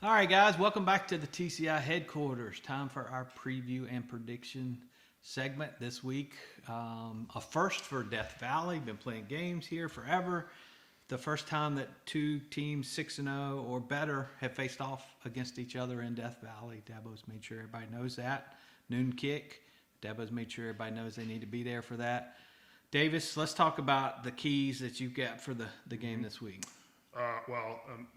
All right, guys, welcome back to the TCI headquarters. Time for our preview and prediction segment this week. A first for Death Valley. Been playing games here forever. The first time that two teams 6-0 or better have faced off against each other in Death Valley. Dabo's made sure everybody knows that. Noon kick. Dabo's made sure everybody knows they need to be there for that. Davis, let's talk about the keys that you've got for the game this week.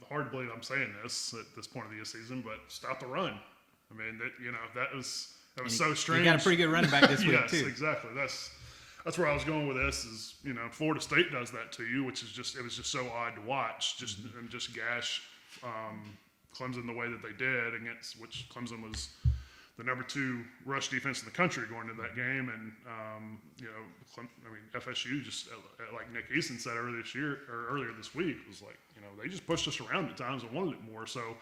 Hard to believe I'm saying this at this point of the season, but stop the run. I mean, that was so strange. You got a pretty good running back this week, yes, too. Yes, exactly. That's where I was going with this. Is Florida State does that to you, which is it was just so odd to watch. And just gash Clemson the way that they did against which Clemson was the number 2 rush defense in the country going into that game, and FSU just like Nick Easton said earlier this week was like they just pushed us around at times and wanted it more. So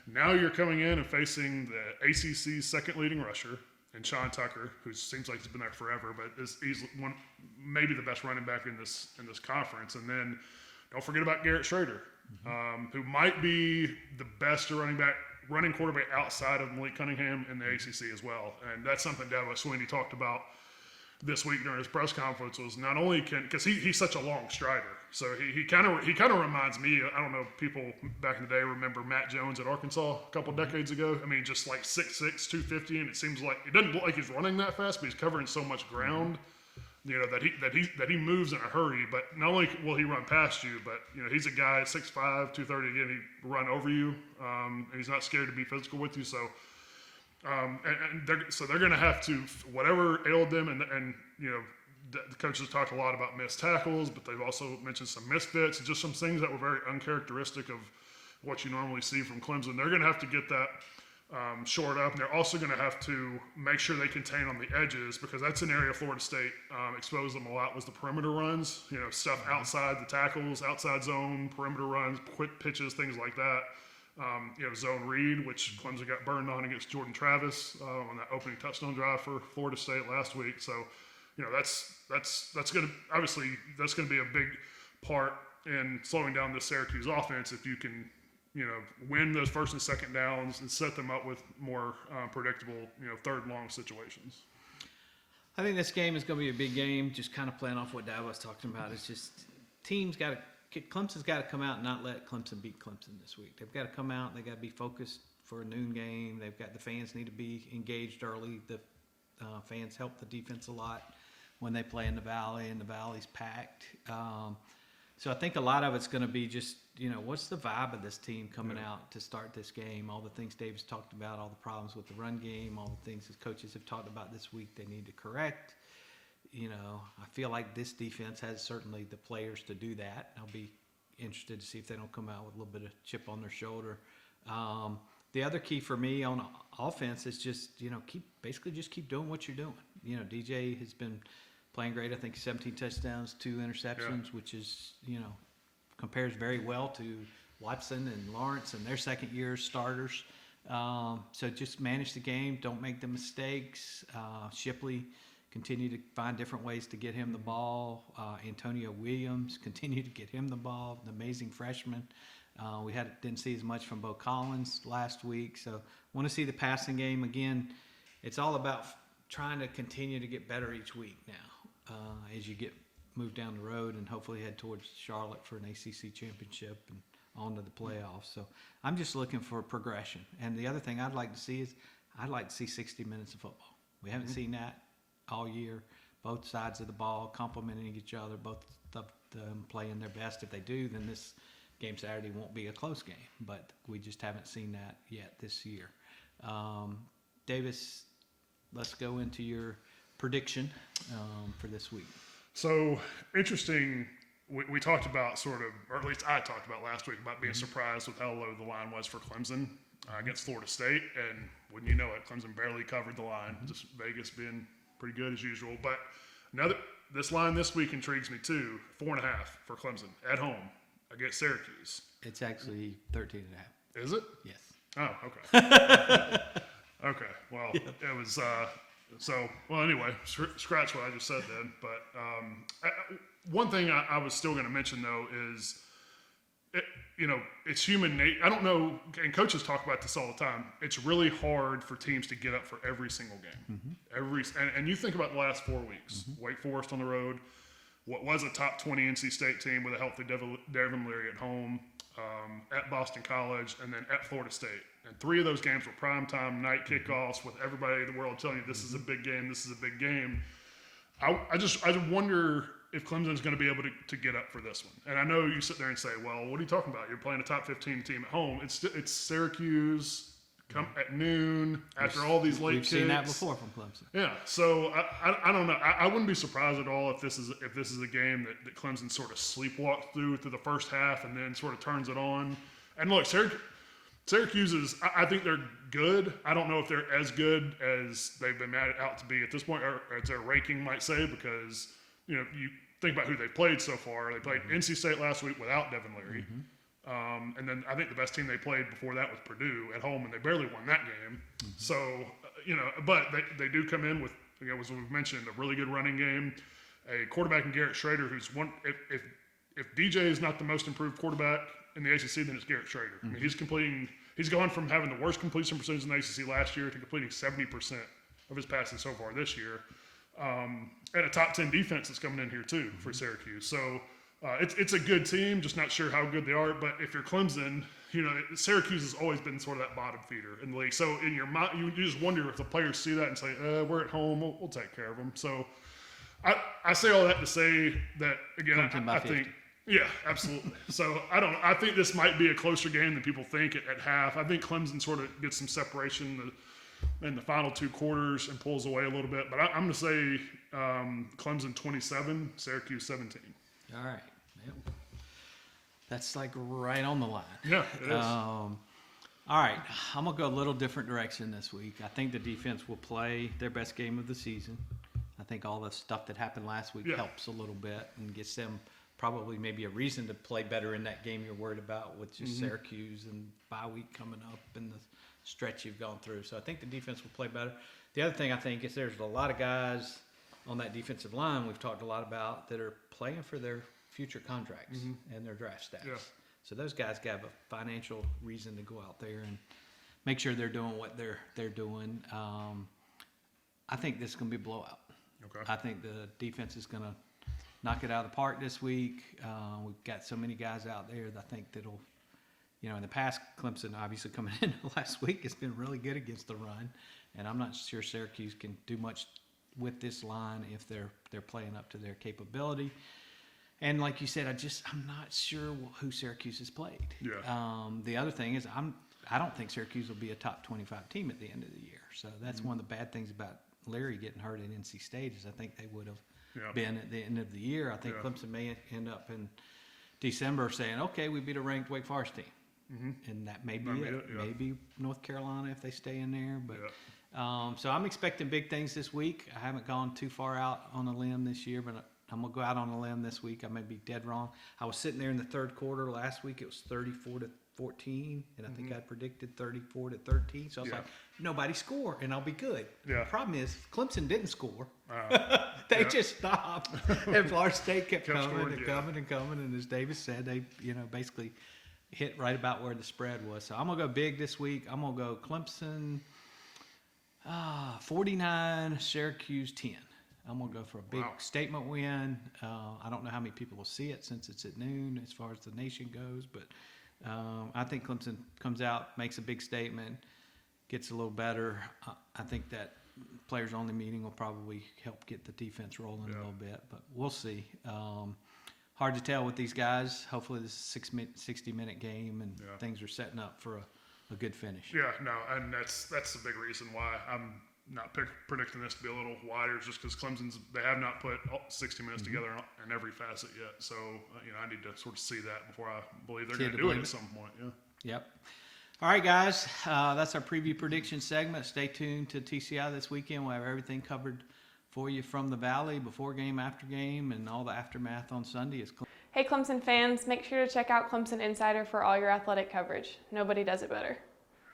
now you're coming in and facing the ACC's second leading rusher and Sean Tucker, who seems like he's been there forever, but he's maybe the best running back in this conference. And then don't forget about Garrett Schrader, who might be the best running quarterback outside of Malik Cunningham in the ACC as well. And that's something Dabo Swinney talked about this week during his press conference, was not only because he's such a long strider, so he kind of reminds me. I don't know, people back in the day remember Matt Jones at Arkansas a couple decades ago. I mean, just like 6'6", 250, and it seems like it doesn't look like he's running that fast, but he's covering so much ground. That he moves in a hurry. But not only will he run past you, but he's a guy 6'5", 230. Again, he run over you. And he's not scared to be physical with you. So, they're going to have to, whatever ailed them, and the coaches talked a lot about missed tackles, but they've also mentioned some misfits, just some things that were very uncharacteristic of what you normally see from Clemson. They're going to have to get that shored up, and they're also going to have to make sure they contain on the edges, because that's an area Florida State exposed them a lot, was the perimeter runs, stuff outside the tackles, outside zone, perimeter runs, quick pitches, things like that. Zone read, which Clemson got burned on against Jordan Travis on that opening touchdown drive for Florida State last week. So, that's going to be a big part in slowing down the Syracuse offense if you can win those first and second downs and set them up with more predictable, third and long situations. I think this game is going to be a big game. Just kind of playing off what Dabo was talking about. It's just Clemson's got to come out and not let Clemson beat Clemson this week. They've got to come out. They've got to be focused for a noon game. The fans need to be engaged early. The fans help the defense a lot when they play in the Valley, and the Valley's packed. So I think a lot of it's going to be just, what's the vibe of this team coming out to start this game? All the things Davis talked about, all the problems with the run game, all the things his coaches have talked about this week they need to correct. I feel like this defense has certainly the players to do that. I'll be interested to see if they don't come out with a little bit of chip on their shoulder. The other key for me on offense is just, keep doing what you're doing. DJ has been playing great. I think 17 touchdowns, 2 interceptions, which is, compares very well to Watson and Lawrence and their second-year starters. So just manage the game. Don't make the mistakes. Shipley, continue to find different ways to get him the ball. Antonio Williams, continue to get him the ball. An amazing freshman. We didn't see as much from Bo Collins last week. So want to see the passing game. Again, it's all about trying to continue to get better each week now as you move down the road and hopefully head towards Charlotte for an ACC championship and on to the playoffs. So I'm just looking for progression. And the other thing I'd like to see is 60 minutes of football. We haven't seen that all year. Both sides of the ball complementing each other, both of them playing their best. If they do, then this game Saturday won't be a close game. But we just haven't seen that yet this year. Davis, let's go into your prediction for this week. So, interesting, we talked about or at least I talked about last week about being surprised with how low the line was for Clemson against Florida State. And wouldn't you know it, Clemson barely covered the line, just Vegas being pretty good as usual. But this line this week intrigues me too, 4.5 for Clemson at home against Syracuse. It's actually 13.5. Is it? Yes. Oh, okay. Okay, well, yeah. It was, anyway, scratch what I just said then. But one thing I was still going to mention, though, is it's human nature. I don't know, and coaches talk about this all the time. It's really hard for teams to get up for every single game. And you think about the last 4 weeks. Wake Forest on the road, what was a top 20 NC State team with a healthy Devin Leary at home, at Boston College, and then at Florida State. And 3 of those games were primetime night kickoffs with everybody in the world telling you this is a big game, this is a big game. I wonder if Clemson's going to be able to get up for this one. And I know you sit there and say, well, what are you talking about? You're playing a top 15 team at home. It's Syracuse at noon after all these late kicks. We've seen that before from Clemson. Yeah, so I don't know. I wouldn't be surprised at all if this is a game that Clemson sort of sleepwalks through the first half and then sort of turns it on. And look, Syracuse is, I think they're good. I don't know if they're as good as they've been made out to be at this point, or as their ranking might say, because you think about who they played so far. They played NC State last week without Devin Leary. And then I think the best team they played before that was Purdue at home, and they barely won that game. So, but they do come in with, as we've mentioned, a really good running game, a quarterback in Garrett Schrader, who's one, if DJ is not the most improved quarterback in the ACC, then it's Garrett Schrader. I mean, he's gone from having the worst completion percentage in the ACC last year to completing 70% of his passes so far this year. And a top 10 defense that's coming in here too for Syracuse. So it's a good team, just not sure how good they are. But if you're Clemson, Syracuse has always been sort of that bottom feeder in the league. So in your mind, you just wonder if the players see that and say, we're at home, we'll take care of them. So I say all that to say that, again, I think, yeah, absolutely. So I think this might be a closer game than people think at half. I think Clemson sort of gets some separation in the final 2 quarters and pulls away a little bit. But I'm going to say Clemson 27, Syracuse 17. All right. Yep. That's like right on the line. Yeah, it is. All right. I'm going to go a little different direction this week. I think the defense will play their best game of the season. I think all the stuff that happened last week helps a little bit and gets them probably maybe a reason to play better in that game you're worried about with just Syracuse and bye week coming up and the stretch you've gone through. So I think the defense will play better. The other thing I think is there's a lot of guys on that defensive line we've talked a lot about that are playing for their future contracts and their draft stats. Yeah. So those guys got a financial reason to go out there and make sure they're doing what they're doing. I think this is going to be a blowout. Okay. I think the defense is going to knock it out of the park this week. We've got so many guys out there that I think that'll, in the past, Clemson obviously coming in last week has been really good against the run, and I'm not sure Syracuse can do much with this line if they're playing up to their capability. And like you said, I'm not sure who Syracuse has played. Yeah. The other thing is I don't think Syracuse will be a top 25 team at the end of the year. So that's one of the bad things about Leary getting hurt at NC State is I think they would have been at the end of the year. I think Clemson may end up in December saying, okay, we beat a ranked Wake Forest team. And that may be it. Maybe North Carolina if they stay in there. But so I'm expecting big things this week. I haven't gone too far out on a limb this year, but I'm going to go out on a limb this week. I may be dead wrong. I was sitting there in the third quarter last week. It was 34-14, and I think I predicted 34-13. So I was like, nobody score, and I'll be good. Yeah. The problem is Clemson didn't score. They just stopped, and Florida State kept coming scoring, and coming and coming. And as Davis said, they basically hit right about where the spread was. So I'm going to go big this week. I'm going to go Clemson 49, Syracuse 10. I'm going to go for a big statement win. I don't know how many people will see it since it's at noon as far as the nation goes, but I think Clemson comes out, makes a big statement, gets a little better. I think that players-only meeting will probably help get the defense rolling a little bit, but we'll see. Hard to tell with these guys. Hopefully this is a 60-minute game and things are setting up for a good finish. Yeah, no, and that's the big reason why I'm not predicting this to be a little wider, just because they have not put 60 minutes together in every facet yet. So, I need to sort of see that before I believe they're going to do it at some point. Yeah. Yep. All right, guys. That's our preview prediction segment. Stay tuned to TCI this weekend. We'll have everything covered for you from the Valley, before game, after game, and all the aftermath on Sunday. Hey, Clemson fans, make sure to check out Clemson Insider for all your athletic coverage. Nobody does it better.